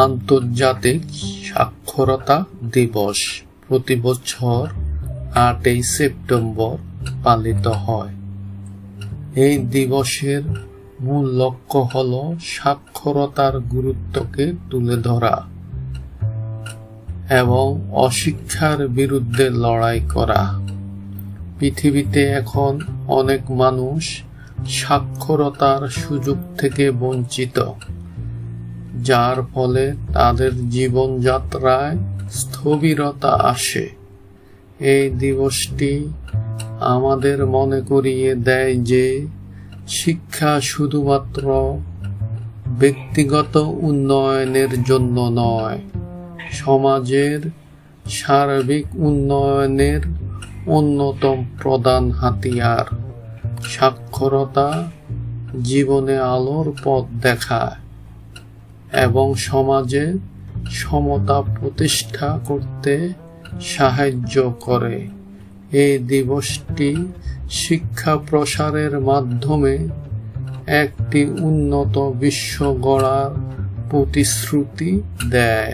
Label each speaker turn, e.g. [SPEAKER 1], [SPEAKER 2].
[SPEAKER 1] আন্তর্জাতিক সাক্ষরতা দিবস প্রতি বছর 8 সেপ্টেম্বর পালিত হয়। এই দিবসের মূল লক্ষ্য হল সাক্ষরতার গুরুত্বকে তুলে ধরা এবং অশিক্ষার বিরুদ্ধে লড়াই করা। পৃথিবীতে এখন অনেক মানুষ সাক্ষরতার সুযোগ থেকে বঞ্চিত, যার ফলে তাদের জীবনযাত্রায় স্থবিরতা আসে। এই দিবসটি আমাদের মনে করিয়ে দেয় যে শিক্ষা শুধুমাত্র ব্যক্তিগত উন্নয়নের জন্য নয়, সমাজের সার্বিক উন্নয়নের অন্যতম প্রধান হাতিয়ার। সাক্ষরতা জীবনে আলোর পথ দেখায় এবং সমাজে সমতা প্রতিষ্ঠা করতে সাহায্য করে। এই দিবসটি শিক্ষা প্রসারের মাধ্যমে একটি উন্নত বিশ্ব গড়ার প্রতিশ্রুতি দেয়।